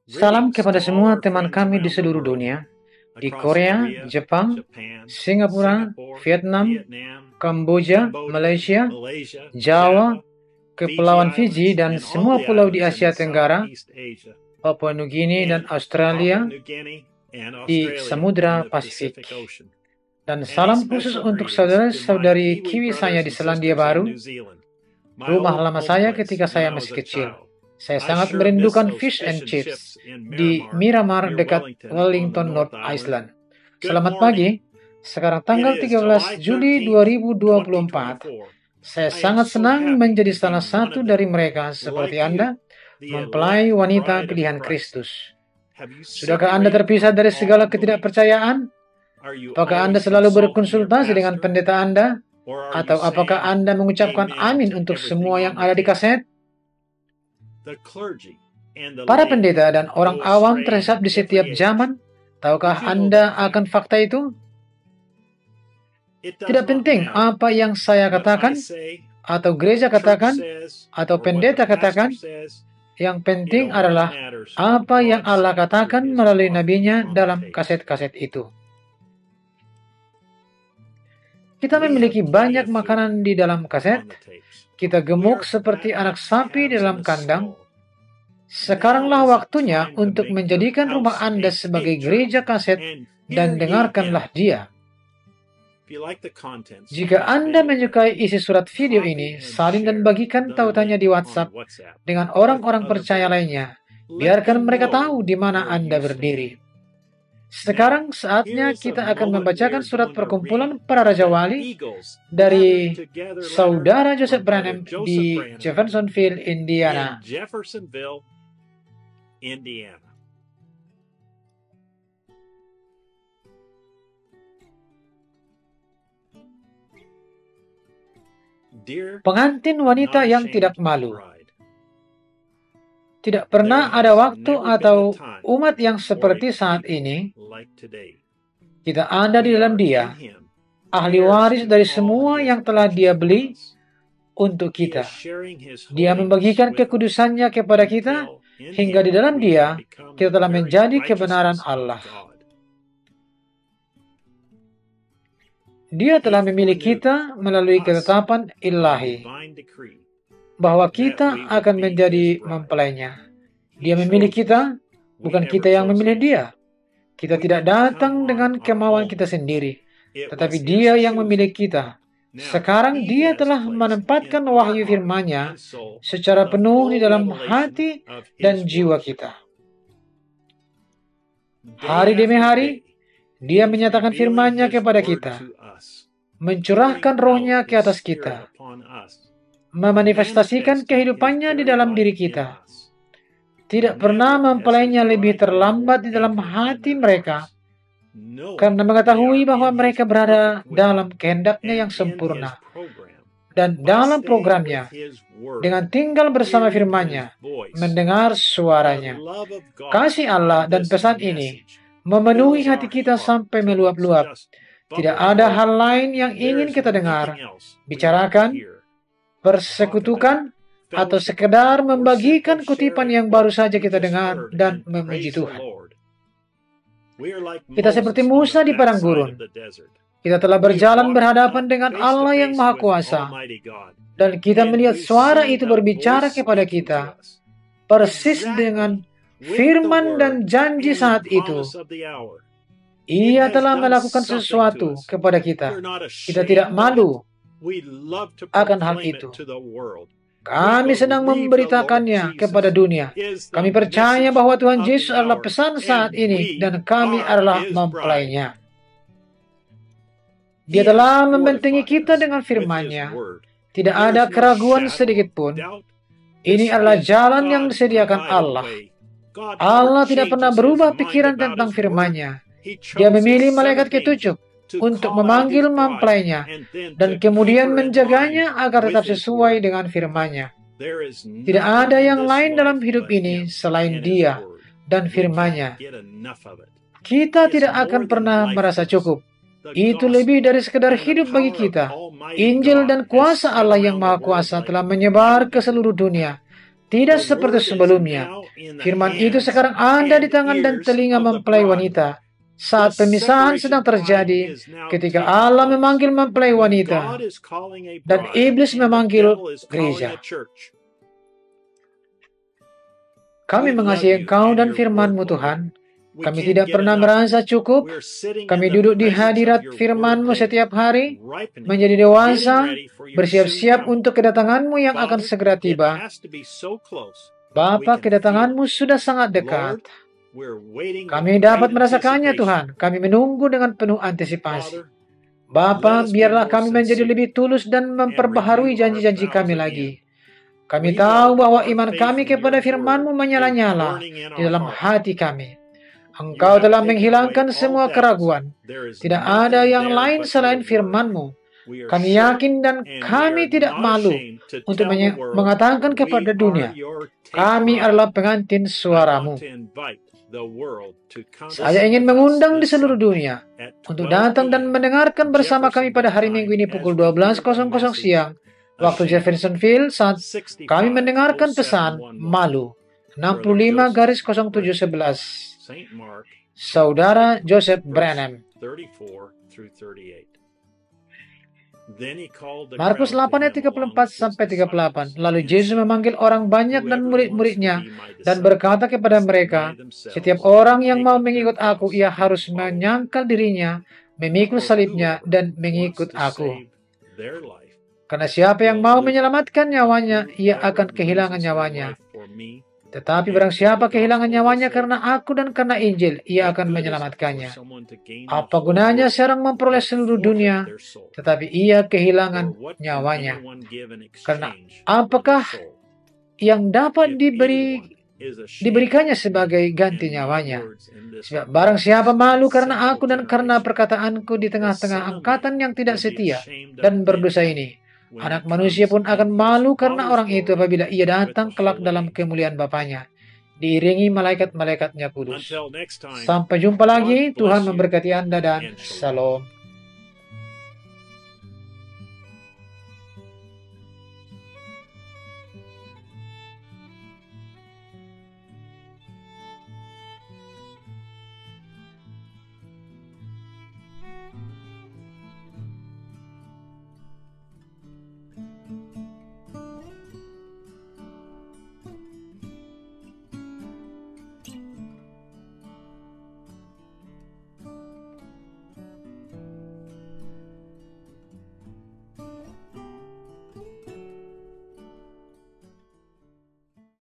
Salam kepada semua teman kami di seluruh dunia, di Korea, Jepang, Singapura, Vietnam, Kamboja, Malaysia, Jawa, Kepulauan Fiji, dan semua pulau di Asia Tenggara, Papua Nugini, dan Australia, di Samudra Pasifik. Dan salam khusus untuk saudara-saudari Kiwi saya di Selandia Baru, rumah lama saya ketika saya masih kecil. Saya sangat merindukan fish and chips di Miramar dekat Wellington, North Island. Selamat pagi, sekarang tanggal 13 Juli 2024. Saya sangat senang menjadi salah satu dari mereka seperti Anda, mempelai wanita pilihan Kristus. Sudahkah Anda terpisah dari segala ketidakpercayaan? Apakah Anda selalu berkonsultasi dengan pendeta Anda? Atau apakah Anda mengucapkan amin untuk semua yang ada di kaset? Para pendeta dan orang awam tersesat di setiap zaman. Tahukah Anda akan fakta itu? Tidak penting apa yang saya katakan, atau gereja katakan, atau pendeta katakan. Yang penting adalah apa yang Allah katakan melalui nabinya dalam kaset-kaset itu. Kita memiliki banyak makanan di dalam kaset. Kita gemuk seperti anak sapi di dalam kandang. Sekaranglah waktunya untuk menjadikan rumah Anda sebagai gereja kaset dan dengarkanlah dia. Jika Anda menyukai isi surat video ini, salin dan bagikan tautannya di WhatsApp dengan orang-orang percaya lainnya. Biarkan mereka tahu di mana Anda berdiri. Sekarang saatnya kita akan membacakan surat perkumpulan para Raja Wali dari Saudara Joseph Branham di Jeffersonville, Indiana. Pengantin wanita yang tidak malu. Tidak pernah ada waktu atau umat yang seperti saat ini. Kita ada di dalam Dia, ahli waris dari semua yang telah Dia beli untuk kita. Dia membagikan kekudusannya kepada kita, hingga di dalam Dia, kita telah menjadi kebenaran Allah. Dia telah memilih kita melalui ketetapan ilahi, bahwa kita akan menjadi mempelainya. Dia memilih kita, bukan kita yang memilih Dia. Kita tidak datang dengan kemauan kita sendiri, tetapi Dia yang memilih kita. Sekarang Dia telah menempatkan wahyu firman-Nya secara penuh di dalam hati dan jiwa kita. Hari demi hari, Dia menyatakan firman-Nya kepada kita, mencurahkan roh-Nya ke atas kita, memanifestasikan kehidupannya di dalam diri kita. Tidak pernah mempelainya lebih terlambat di dalam hati mereka, karena mengetahui bahwa mereka berada dalam kehendak-Nya yang sempurna. Dan dalam programnya, dengan tinggal bersama firman-Nya, mendengar suaranya. Kasih Allah dan pesan ini memenuhi hati kita sampai meluap-luap. Tidak ada hal lain yang ingin kita dengar, bicarakan, persekutukan, atau sekedar membagikan kutipan yang baru saja kita dengar dan memuji Tuhan. Kita seperti Musa di padang gurun. Kita telah berjalan berhadapan dengan Allah yang Maha Kuasa, dan kita melihat suara itu berbicara kepada kita, persis dengan firman dan janji saat itu. Ia telah melakukan sesuatu kepada kita. Kita tidak malu akan hal itu. Kami sedang memberitakannya kepada dunia. Kami percaya bahwa Tuhan Yesus adalah pesan saat ini, dan kami adalah mempelainya. Dia telah membentengi kita dengan firman-Nya. Tidak ada keraguan sedikit pun. Ini adalah jalan yang disediakan Allah. Allah tidak pernah berubah pikiran tentang firman-Nya. Dia memilih malaikat ketujuh untuk memanggil mempelainya dan kemudian menjaganya agar tetap sesuai dengan firman-Nya. Tidak ada yang lain dalam hidup ini selain Dia dan firman-Nya. Kita tidak akan pernah merasa cukup. Itu lebih dari sekedar hidup bagi kita. Injil dan kuasa Allah yang Maha Kuasa telah menyebar ke seluruh dunia. Tidak seperti sebelumnya. Firman itu sekarang ada di tangan dan telinga mempelai wanita. Saat pemisahan sedang terjadi, ketika Allah memanggil mempelai wanita, dan iblis memanggil gereja. Kami mengasihi Engkau dan firman-Mu, Tuhan. Kami tidak pernah merasa cukup. Kami duduk di hadirat firman-Mu setiap hari, menjadi dewasa, bersiap-siap untuk kedatangan-Mu yang akan segera tiba. Bapa, kedatangan-Mu sudah sangat dekat. Kami dapat merasakannya, Tuhan. Kami menunggu dengan penuh antisipasi. Bapa, biarlah kami menjadi lebih tulus dan memperbaharui janji-janji kami lagi. Kami tahu bahwa iman kami kepada firman-Mu menyala-nyala di dalam hati kami. Engkau telah menghilangkan semua keraguan. Tidak ada yang lain selain firman-Mu. Kami yakin dan kami tidak malu untuk mengatakan kepada dunia, kami adalah pengantin suara-Mu. Saya ingin mengundang di seluruh dunia untuk datang dan mendengarkan bersama kami pada hari Minggu ini pukul 12.00 siang, waktu Jeffersonville, saat kami mendengarkan pesan malu 65-0711. Saudara Joseph Branham. Markus 8 ayat 34-38. Lalu Yesus memanggil orang banyak dan murid-muridnya dan berkata kepada mereka, setiap orang yang mau mengikut aku, ia harus menyangkal dirinya, memikul salibnya, dan mengikut aku. Karena siapa yang mau menyelamatkan nyawanya, ia akan kehilangan nyawanya. Tetapi barang siapa kehilangan nyawanya karena aku dan karena Injil, ia akan menyelamatkannya. Apa gunanya seorang memperoleh seluruh dunia, tetapi ia kehilangan nyawanya? Karena apakah yang dapat diberikannya sebagai ganti nyawanya? Sebab barang siapa malu karena aku dan karena perkataanku di tengah-tengah angkatan yang tidak setia dan berdosa ini, Anak manusia pun akan malu karena orang itu apabila ia datang kelak dalam kemuliaan Bapanya, diiringi malaikat-malaikatnya kudus. Sampai jumpa lagi, Tuhan memberkati Anda dan Salam.